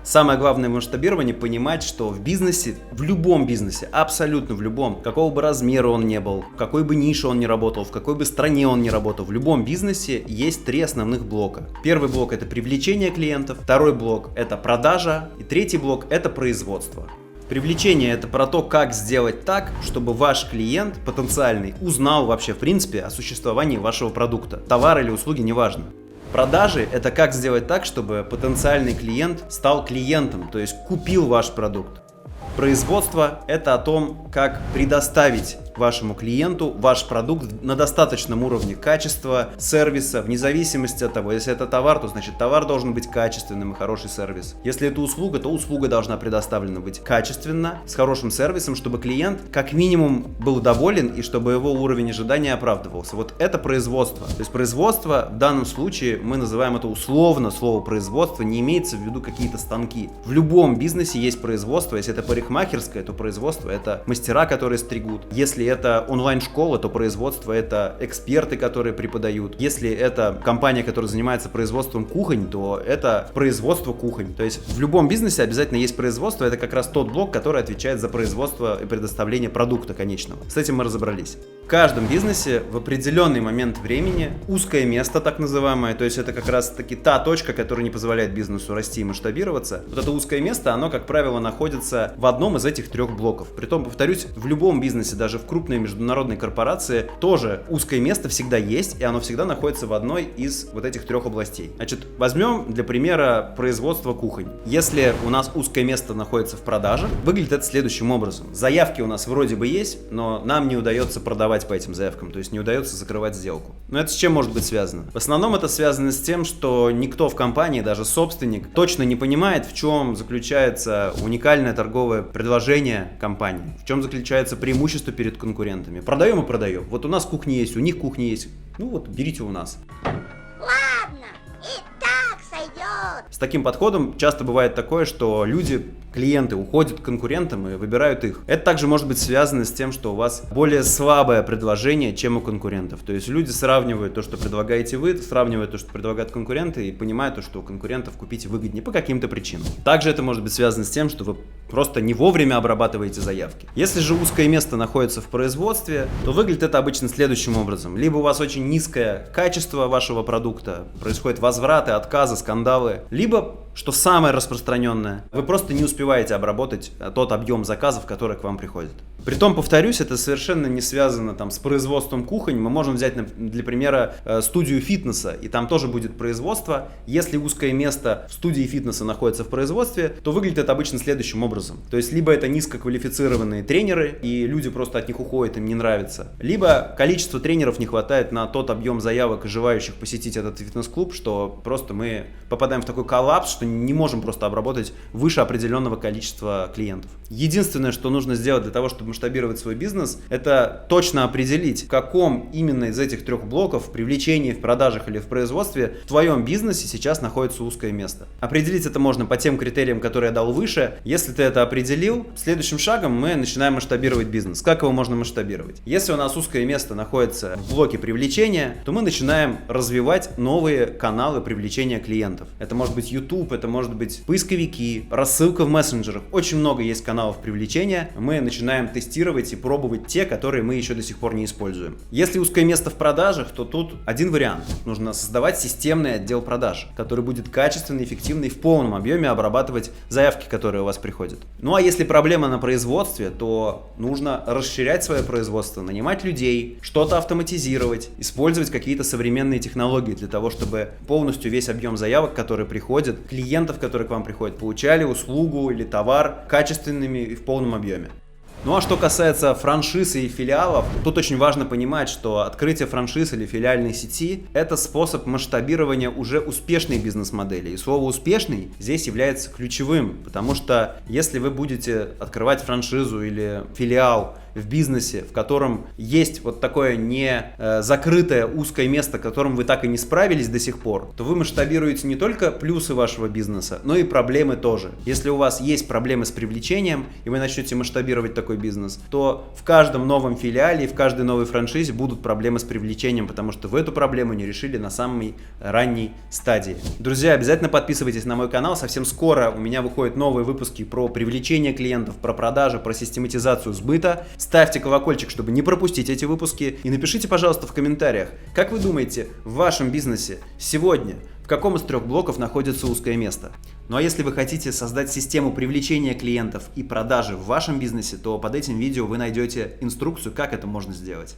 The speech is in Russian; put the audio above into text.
Самое главное в масштабировании понимать, что в бизнесе, в любом бизнесе, абсолютно в любом, какого бы размера он ни был, в какой бы нише он ни работал, в какой бы стране он ни работал, в любом бизнесе есть 3 основных блока. Первый блок — это привлечение клиентов, второй блок — это продажа, и третий блок — это производство. Привлечение — это про то, как сделать так, чтобы ваш клиент потенциальный узнал вообще в принципе о существовании вашего продукта, товара или услуги, неважно. Продажи — это как сделать так, чтобы потенциальный клиент стал клиентом, то есть купил ваш продукт. Производство — это о том, как предоставить вашему клиенту ваш продукт на достаточном уровне качества, сервиса, вне зависимости от того, если это товар, то значит товар должен быть качественным и хороший сервис. Если это услуга, то услуга должна предоставлена быть качественно, с хорошим сервисом, чтобы клиент как минимум был доволен и чтобы его уровень ожидания оправдывался. Вот это производство. То есть производство, в данном случае мы называем это условно, слово производство, не имеется в виду какие-то станки. В любом бизнесе есть производство. Если это парикмахерское, то производство — это мастера, которые стригут. Если это онлайн-школа, то производство — это эксперты, которые преподают. Если это компания, которая занимается производством кухонь, то это производство кухонь. То есть в любом бизнесе обязательно есть производство. Это как раз тот блок, который отвечает за производство и предоставление продукта конечного. С этим мы разобрались. В каждом бизнесе в определенный момент времени узкое место, так называемое, то есть это как раз таки та точка, которая не позволяет бизнесу расти и масштабироваться. Вот это узкое место, оно, как правило, находится в одном из этих 3 блоков. Притом, повторюсь, в любом бизнесе, даже в крупной международной корпорации, тоже узкое место всегда есть, и оно всегда находится в одной из вот этих 3 областей. Значит, возьмем для примера производство кухонь. Если у нас узкое место находится в продаже, выглядит это следующим образом. Заявки у нас вроде бы есть, но нам не удается продавать по этим заявкам, то есть не удается закрывать сделку. Но это с чем может быть связано? В основном это связано с тем, что никто в компании, даже собственник, точно не понимает, в чем заключается уникальное торговое предложение компании, в чем заключается преимущество перед конкурентами. Продаем и продаем. Вот у нас кухня есть, у них кухня есть. Ну вот, берите у нас. Ладно, и так сойдет. С таким подходом часто бывает такое, что люди, клиенты, уходят к конкурентам и выбирают их. Это также может быть связано с тем, что у вас более слабое предложение, чем у конкурентов. То есть люди сравнивают то, что предлагаете вы, сравнивают то, что предлагают конкуренты, и понимают то, что у конкурентов купить выгоднее по каким-то причинам. Также это может быть связано с тем, что вы просто не вовремя обрабатываете заявки. Если же узкое место находится в производстве, то выглядит это обычно следующим образом. Либо у вас очень низкое качество вашего продукта, происходят возвраты, отказы, скандалы, либо, что самое распространенное, вы просто не успеваете обработать тот объем заказов, который к вам приходит. Притом, повторюсь, это совершенно не связано с производством кухонь. Мы можем взять для примера студию фитнеса, и там тоже будет производство. Если узкое место в студии фитнеса находится в производстве, то выглядит это обычно следующим образом. То есть либо это низкоквалифицированные тренеры, и люди просто от них уходят, им не нравится, либо количество тренеров не хватает на тот объем заявок и желающих посетить этот фитнес-клуб, что просто мы попадаем в такой коллапс, что не можем просто обработать выше определенного количества клиентов. Единственное, что нужно сделать для того, чтобы масштабировать свой бизнес, это точно определить, в каком именно из этих 3 блоков, в привлечении, в продажах или в производстве, в твоем бизнесе сейчас находится узкое место. Определить это можно по тем критериям, которые я дал выше. Если ты это определил, следующим шагом мы начинаем масштабировать бизнес. Как его можно масштабировать? Если у нас узкое место находится в блоке привлечения, то мы начинаем развивать новые каналы привлечения клиентов. Это может быть YouTube, это может быть поисковики, рассылка в мессенджерах. Очень много есть каналов привлечения. Мы начинаем тестировать и пробовать те, которые мы еще до сих пор не используем. Если узкое место в продажах, то тут один вариант. Нужно создавать системный отдел продаж, который будет качественный, эффективный, в полном объеме обрабатывать заявки, которые у вас приходят. Ну а если проблема на производстве, то нужно расширять свое производство, нанимать людей, что-то автоматизировать, использовать какие-то современные технологии для того, чтобы полностью весь объем заявок, которые приходят, клиентов, которые к вам приходят, получали услугу или товар качественными и в полном объеме. Ну а что касается франшиз и филиалов, тут очень важно понимать, что открытие франшиз или филиальной сети – это способ масштабирования уже успешной бизнес-модели. И слово «успешный» здесь является ключевым, потому что если вы будете открывать франшизу или филиал в бизнесе, в котором есть вот такое не закрытое узкое место, которым вы так и не справились до сих пор, то вы масштабируете не только плюсы вашего бизнеса, но и проблемы тоже. Если у вас есть проблемы с привлечением, и вы начнете масштабировать такой бизнес, то в каждом новом филиале и в каждой новой франшизе будут проблемы с привлечением, потому что вы эту проблему не решили на самой ранней стадии. Друзья, обязательно подписывайтесь на мой канал. Совсем скоро у меня выходят новые выпуски про привлечение клиентов, про продажи, про систематизацию сбыта. Ставьте колокольчик, чтобы не пропустить эти выпуски. И напишите, пожалуйста, в комментариях, как вы думаете, в вашем бизнесе сегодня в каком из 3 блоков находится узкое место? Ну а если вы хотите создать систему привлечения клиентов и продажи в вашем бизнесе, то под этим видео вы найдете инструкцию, как это можно сделать.